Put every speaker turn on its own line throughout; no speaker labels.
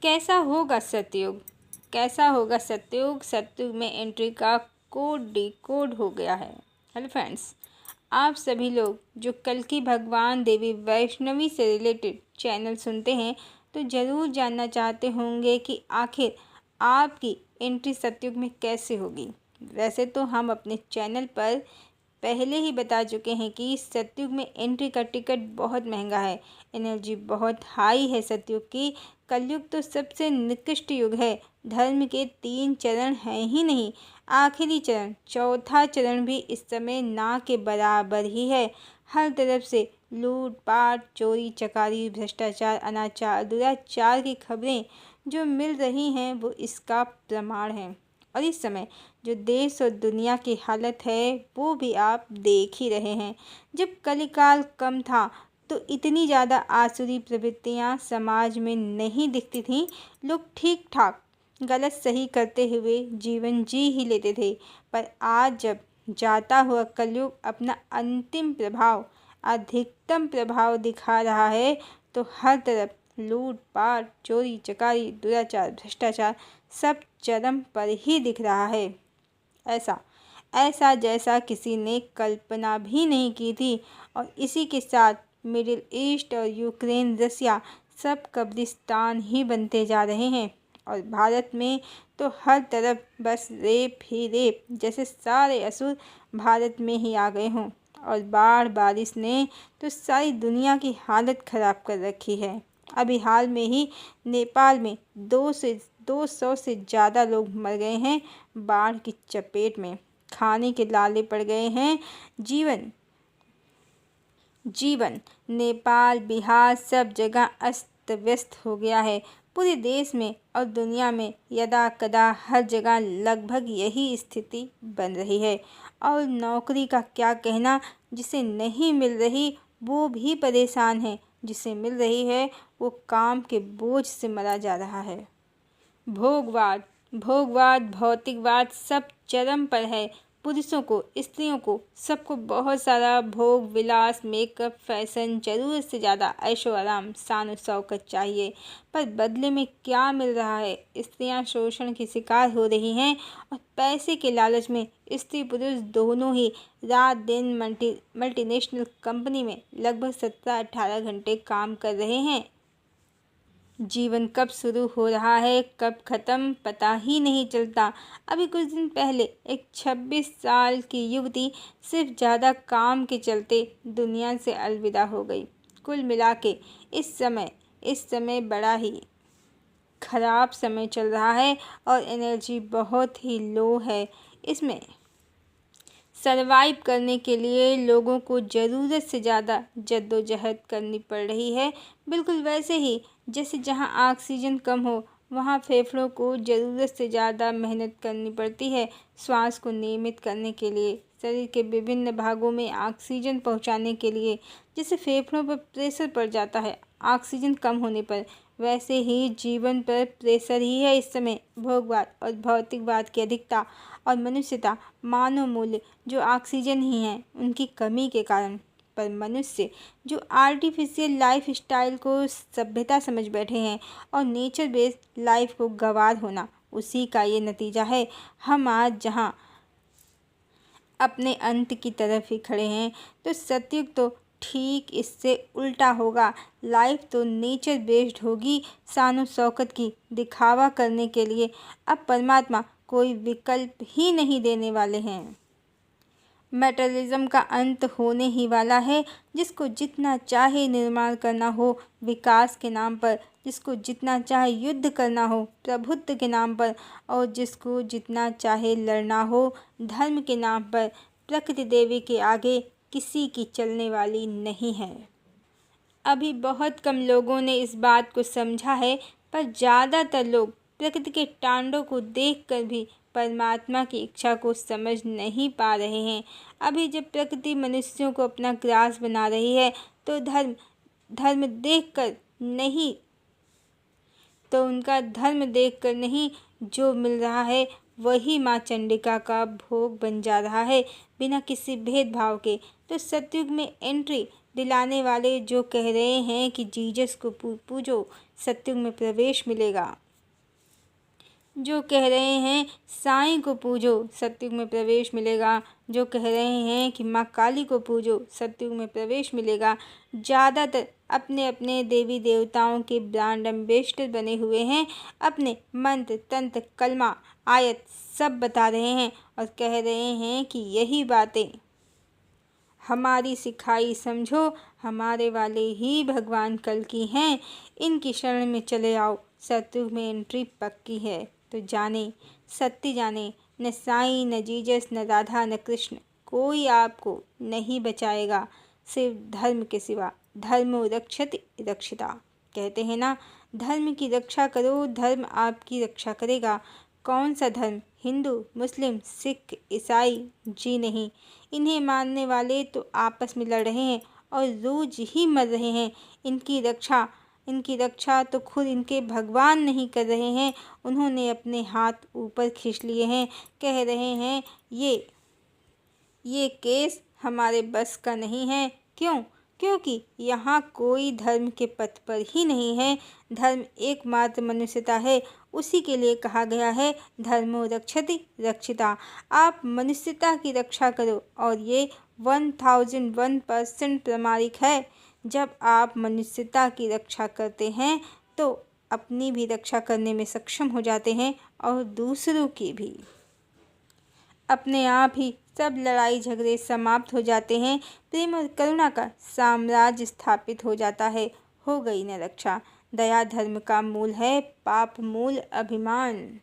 कैसा होगा सतयुग? कैसा होगा सतयुग? सतयुग में एंट्री का कोड डिकोड हो गया है। हेलो फ्रेंड्स, आप सभी लोग जो कल की भगवान देवी वैष्णवी से रिलेटेड चैनल सुनते हैं तो ज़रूर जानना चाहते होंगे कि आखिर आपकी एंट्री सतयुग में कैसे होगी। वैसे तो हम अपने चैनल पर पहले ही बता चुके हैं कि सतयुग में एंट्री का टिकट बहुत महंगा है, एनर्जी बहुत हाई है सतयुग की। कलयुग तो सबसे निकृष्ट युग है। धर्म के 3 चरण हैं ही नहीं, आखिरी चरण चौथा चरण भी इस समय ना के बराबर ही है। हर तरफ से लूट पाट, चोरी चकारी, भ्रष्टाचार, अनाचार, दुराचार की खबरें जो मिल रही हैं वो इसका प्रमाण है। और इस समय जो देश और दुनिया की हालत है वो भी आप देख ही रहे हैं। जब कलिकाल कम था तो इतनी ज़्यादा आसुरी प्रवृत्तियाँ समाज में नहीं दिखती थीं। लोग ठीक ठाक गलत सही करते हुए जीवन जी ही लेते थे। पर आज जब जाता हुआ कलयुग अपना अंतिम प्रभाव, अधिकतम प्रभाव दिखा रहा है तो हर तरफ लूट पाट, चोरी चकारी, दुराचार, भ्रष्टाचार सब चरम पर ही दिख रहा है। ऐसा ऐसा जैसा किसी ने कल्पना भी नहीं की थी। और इसी के साथ मिडिल ईस्ट और यूक्रेन, रसिया सब कब्रिस्तान ही बनते जा रहे हैं। और भारत में तो हर तरफ बस रेप ही रेप, जैसे सारे असुर भारत में ही आ गए हों। और बाढ़ बारिश ने तो सारी दुनिया की हालत ख़राब कर रखी है। अभी हाल में ही नेपाल में 200 से ज़्यादा लोग मर गए हैं बाढ़ की चपेट में, खाने के लाले पड़ गए हैं। जीवन जीवन नेपाल, बिहार सब जगह अस्त व्यस्त हो गया है। पूरे देश में और दुनिया में यदा कदा हर जगह लगभग यही स्थिति बन रही है। और नौकरी का क्या कहना, जिसे नहीं मिल रही वो भी परेशान है, जिसे मिल रही है वो काम के बोझ से मरा जा रहा है। भोगवाद भोगवाद भौतिकवाद सब चरम पर है। पुरुषों को, स्त्रियों को, सबको बहुत सारा भोग विलास, मेकअप, फैशन, ज़रूरत से ज़्यादा ऐशो आराम, शान शौकत चाहिए। पर बदले में क्या मिल रहा है? स्त्रियां शोषण की शिकार हो रही हैं और पैसे के लालच में स्त्री पुरुष दोनों ही रात दिन मल्टीनेशनल कंपनी में लगभग 17-18 घंटे काम कर रहे हैं। जीवन कब शुरू हो रहा है कब ख़त्म पता ही नहीं चलता। अभी कुछ दिन पहले एक 26 साल की युवती सिर्फ ज़्यादा काम के चलते दुनिया से अलविदा हो गई। कुल मिला के इस समय बड़ा ही ख़राब समय चल रहा है और एनर्जी बहुत ही लो है। इसमें सरवाइव करने के लिए लोगों को ज़रूरत से ज़्यादा जद्दोजहद करनी पड़ रही है। बिल्कुल वैसे ही जैसे जहाँ ऑक्सीजन कम हो वहाँ फेफड़ों को ज़रूरत से ज़्यादा मेहनत करनी पड़ती है। श्वास को नियमित करने के लिए, शरीर के विभिन्न भागों में ऑक्सीजन पहुँचाने के लिए, जैसे फेफड़ों पर प्रेशर पड़ जाता है ऑक्सीजन कम होने पर, वैसे ही जीवन पर प्रेशर ही है इस समय। भोगवाद और भौतिकवाद की अधिकता और मनुष्यता, मानव मूल्य जो ऑक्सीजन ही हैं उनकी कमी के कारण। पर मनुष्य जो आर्टिफिशियल लाइफ स्टाइल को सभ्यता समझ बैठे हैं और नेचर बेस्ड लाइफ को गंवार होना, उसी का ये नतीजा है। हम आज जहाँ अपने अंत की तरफ ही खड़े हैं तो सतयुग तो ठीक इससे उल्टा होगा। लाइफ तो नेचर बेस्ड होगी, शान शौकत की दिखावा करने के लिए अब परमात्मा कोई विकल्प ही नहीं देने वाले हैं। मेटलिज्म का अंत होने ही वाला है। जिसको जितना चाहे निर्माण करना हो विकास के नाम पर, जिसको जितना चाहे युद्ध करना हो प्रभुत्व के नाम पर, और जिसको जितना चाहे लड़ना हो धर्म के नाम पर, प्रकृति देवी के आगे किसी की चलने वाली नहीं है। अभी बहुत कम लोगों ने इस बात को समझा है, पर ज़्यादातर लोग प्रकृति के तांडव को देखकर भी परमात्मा की इच्छा को समझ नहीं पा रहे हैं। अभी जब प्रकृति मनुष्यों को अपना ग्रास बना रही है तो धर्म देखकर नहीं, तो उनका धर्म देखकर नहीं, जो मिल रहा है वही माँ चंडिका का भोग बन जा रहा है बिना किसी भेदभाव के। तो सतयुग में एंट्री दिलाने वाले जो कह रहे हैं कि जीसस को पूजो, सत्युग में प्रवेश मिलेगा। जो कह रहे हैं साईं को पूजो, सत्युग में प्रवेश मिलेगा। जो कह रहे हैं कि माँ काली को पूजो, सत्युग में प्रवेश मिलेगा। ज़्यादातर अपने अपने देवी देवताओं के ब्रांड एम्बेसडर बने हुए हैं। अपने मंत्र, तंत्र, कलमा, आयत सब बता रहे हैं और कह रहे हैं कि यही बातें हमारी सिखाई समझो, हमारे वाले ही भगवान कल की हैं। इनकी शरण में चले आओ, सत्युग में एंट्री पक्की है। तो जाने, सत्य जाने, न साईं, न जीसस, न राधा, न कृष्ण, कोई आपको नहीं बचाएगा सिर्फ धर्म के सिवा। धर्मो रक्षति रक्षिता, कहते हैं ना, धर्म की रक्षा करो, धर्म आपकी रक्षा करेगा। कौन सा धर्म? हिंदू, मुस्लिम, सिख, ईसाई? जी नहीं, इन्हें मानने वाले तो आपस में लड़ रहे हैं और रोज ही मर रहे हैं। इनकी रक्षा तो खुद इनके भगवान नहीं कर रहे हैं। उन्होंने अपने हाथ ऊपर खींच लिए हैं, कह रहे हैं ये केस हमारे बस का नहीं है। क्यों? क्योंकि यहाँ कोई धर्म के पथ पर ही नहीं है। धर्म एकमात्र मनुष्यता है। उसी के लिए कहा गया है धर्मो रक्षति रक्षिता। आप मनुष्यता की रक्षा करो और ये 1001% प्रमाणिक है। जब आप मनुष्यता की रक्षा करते हैं तो अपनी भी रक्षा करने में सक्षम हो जाते हैं और दूसरों की भी। अपने आप ही सब लड़ाई झगड़े समाप्त हो जाते हैं। प्रेम और करुणा का साम्राज्य स्थापित हो जाता है। हो गई न रक्षा। दया धर्म का मूल है, पाप मूल अभिमान।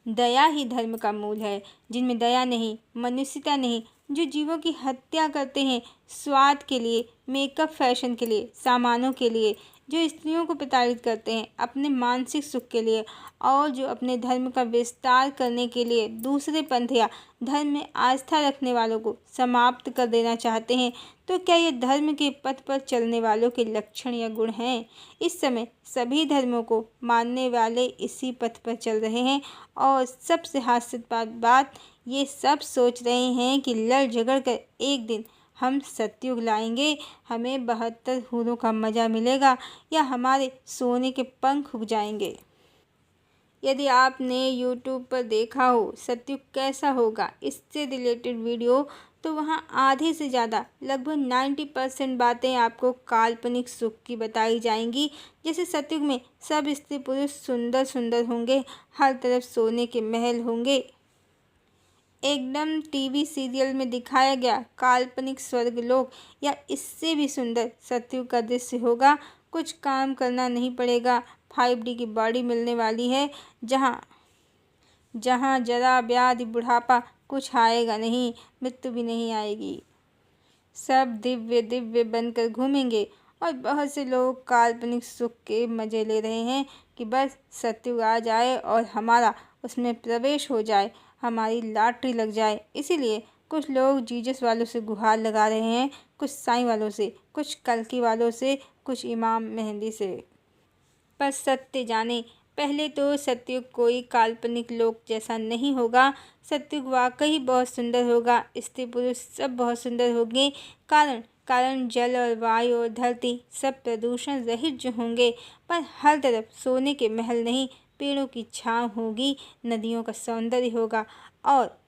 दया ही धर्म का मूल है। जिनमें दया नहीं, मनुष्यता नहीं, जो जीवों की हत्या करते हैं स्वाद के लिए, मेकअप, फैशन के लिए, सामानों के लिए, जो स्त्रियों को प्रताड़ित करते हैं अपने मानसिक सुख के लिए, और जो अपने धर्म का विस्तार करने के लिए दूसरे पंथ या धर्म में आस्था रखने वालों को समाप्त कर देना चाहते हैं, तो क्या ये धर्म के पथ पर चलने वालों के लक्षण या गुण हैं? इस समय सभी धर्मों को मानने वाले इसी पथ पर चल रहे हैं और सबसे हास्यास्पद बात, ये सब सोच रहे हैं कि लड़ झगड़ कर एक दिन हम सतयुग लाएंगे, हमें 72 हूरों का मज़ा मिलेगा या हमारे सोने के पंख उग जाएंगे। यदि आपने YouTube पर देखा हो सतयुग कैसा होगा इससे रिलेटेड वीडियो, तो वहाँ आधे से ज़्यादा लगभग 90% बातें आपको काल्पनिक सुख की बताई जाएंगी। जैसे सतयुग में सब स्त्री पुरुष सुंदर सुंदर होंगे, हर तरफ सोने के महल होंगे। एकदम टीवी सीरियल में दिखाया गया काल्पनिक स्वर्गलोक या इससे भी सुंदर सतयुग का दृश्य होगा। कुछ काम करना नहीं पड़ेगा, 5D की बॉडी मिलने वाली है, जहाँ जरा व्याधि बुढ़ापा कुछ आएगा नहीं, मृत्यु भी नहीं आएगी। सब दिव्य दिव्य बनकर घूमेंगे और बहुत से लोग काल्पनिक सुख के मज़े ले रहे हैं कि बस सतयुग आ जाए और हमारा उसमें प्रवेश हो जाए, हमारी लॉटरी लग जाए। इसीलिए कुछ लोग जीसस वालों से गुहार लगा रहे हैं, कुछ साईं वालों से, कुछ कल्कि वालों से, कुछ इमाम मेहंदी से। पर सत्य जाने, पहले तो सतयुग कोई काल्पनिक लोक जैसा नहीं होगा। सतयुग वाकई बहुत सुंदर होगा। स्त्री पुरुष सब बहुत सुंदर होंगे। कारण जल और वायु और धरती सब प्रदूषण रहित जो होंगे। पर हर तरफ सोने के महल नहीं, पेड़ों की छाँव होगी, नदियों का सौंदर्य होगा और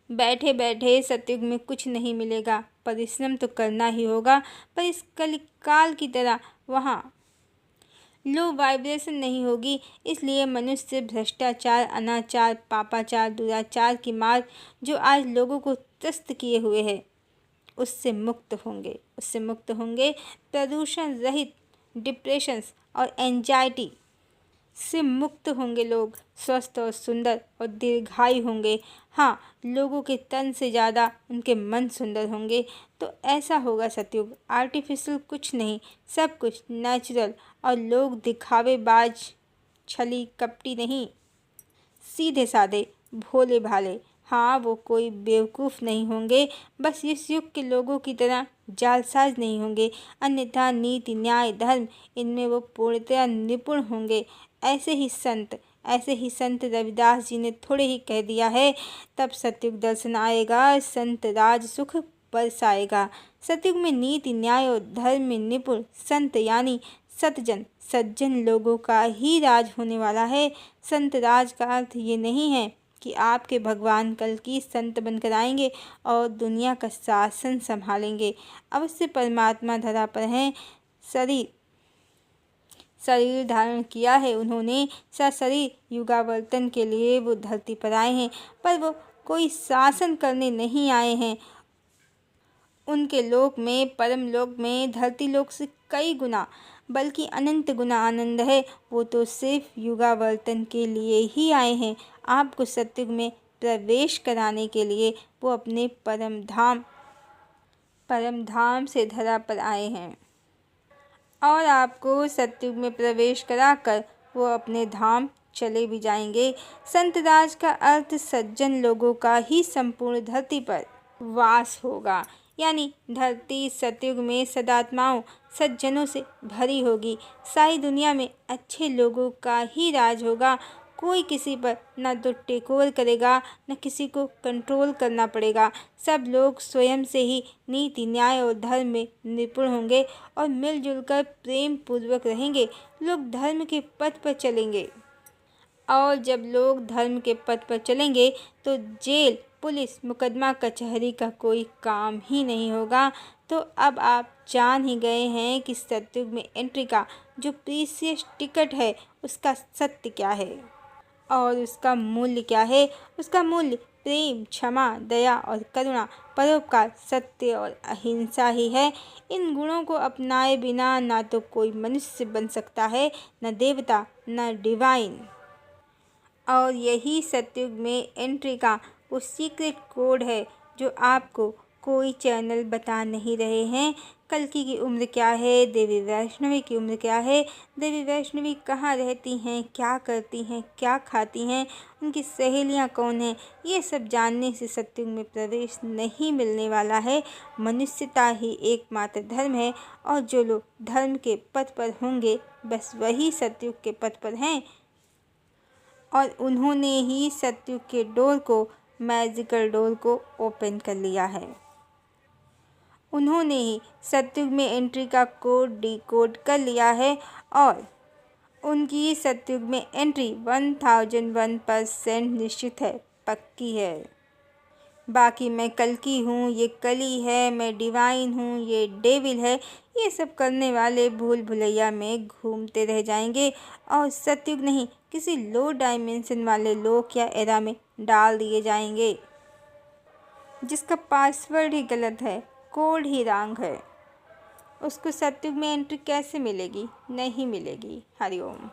बैठे बैठे सतयुग में कुछ नहीं मिलेगा। परिश्रम तो करना ही होगा, पर इस कलिकाल की तरह वहाँ लो वाइब्रेशन नहीं होगी। इसलिए मनुष्य भ्रष्टाचार, अनाचार, पापाचार, दुराचार की मार जो आज लोगों को त्रस्त किए हुए है उससे मुक्त होंगे। प्रदूषण रहित, डिप्रेशन और एंजाइटी से मुक्त होंगे लोग। स्वस्थ और सुंदर और दीर्घायु होंगे। हाँ, लोगों के तन से ज़्यादा उनके मन सुंदर होंगे। तो ऐसा होगा सतयुग। आर्टिफिशियल कुछ नहीं, सब कुछ नेचुरल। और लोग दिखावेबाज, छली कपटी नहीं, सीधे साधे, भोले भाले। हाँ, वो कोई बेवकूफ़ नहीं होंगे, बस इस युग के लोगों की तरह जालसाज नहीं होंगे। अन्यथा नीति, न्याय, धर्म इनमें वो पूर्णतया निपुण होंगे। ऐसे ही संत रविदास जी ने थोड़े ही कह दिया है, तब सतयुग दर्शन आएगा, संत राज सुख बरसाएगा। सतयुग में नीति, न्याय और धर्म में निपुण संत यानी सतजन, सज्जन लोगों का ही राज होने वाला है। संत राज का अर्थ ये नहीं है कि आपके भगवान कल की संत बनकर आएंगे और दुनिया का शासन संभालेंगे। अवश्य परमात्मा धरा पर हैं, शरीर धारण किया है उन्होंने, सशरीर युगावर्तन के लिए वो धरती पर आए हैं, पर वो कोई शासन करने नहीं आए हैं। उनके लोक में, परम लोक में धरती लोक से कई गुना बल्कि अनंत गुना आनंद है। वो तो सिर्फ युगावर्तन के लिए ही आए हैं। आपको सतयुग में प्रवेश कराने के लिए वो अपने परम धाम से धरा पर आए हैं और आपको सतयुग में प्रवेश कराकर वो अपने धाम चले भी जाएंगे। संतराज का अर्थ सज्जन लोगों का ही संपूर्ण धरती पर वास होगा, यानी धरती सतयुग में सदात्माओं, सज्जनों से भरी होगी। सारी दुनिया में अच्छे लोगों का ही राज होगा। कोई किसी पर न तो टेकोर करेगा, न किसी को कंट्रोल करना पड़ेगा। सब लोग स्वयं से ही नीति, न्याय और धर्म में निपुण होंगे और मिलजुल कर प्रेम पूर्वक रहेंगे। लोग धर्म के पथ पर चलेंगे और जब लोग धर्म के पथ पर चलेंगे तो जेल, पुलिस, मुकदमा, कचहरी का कोई काम ही नहीं होगा। तो अब आप जान ही गए हैं कि सतयुग में एंट्री का जो प्रीसियस टिकट है उसका सत्य क्या है और उसका मूल्य क्या है। उसका मूल्य प्रेम, क्षमा, दया और करुणा, परोपकार, सत्य और अहिंसा ही है। इन गुणों को अपनाए बिना ना तो कोई मनुष्य बन सकता है, न देवता, न डिवाइन। और यही सतयुग में एंट्री का वो सीक्रेट कोड है जो आपको कोई चैनल बता नहीं रहे हैं। कल्कि की उम्र क्या है, देवी वैष्णवी की उम्र क्या है, देवी वैष्णवी कहाँ रहती हैं, क्या करती हैं, क्या खाती हैं, उनकी सहेलियाँ कौन हैं, ये सब जानने से सतयुग में प्रवेश नहीं मिलने वाला है। मनुष्यता ही एकमात्र धर्म है और जो लोग धर्म के पथ पर होंगे बस वही सतयुग के पथ पर हैं और उन्होंने ही सतयुग के डोर को, मैजिकल डोर को ओपन कर लिया है। उन्होंने ही सतयुग में एंट्री का कोड डिकोड कर लिया है और उनकी सतयुग में एंट्री 1001% निश्चित है, पक्की है। बाकी मैं कल्कि हूँ, ये कली है, मैं डिवाइन हूँ, ये डेविल है, ये सब करने वाले भूल भुलैया में घूमते रह जाएंगे और सतयुग नहीं किसी लो डायमेंशन वाले लोक या एरा में डाल दिए जाएंगे जिसका पासवर्ड ही गलत है, कोड ही रॉन्ग है। उसको सतयुग में एंट्री कैसे मिलेगी? नहीं मिलेगी। हरिओम।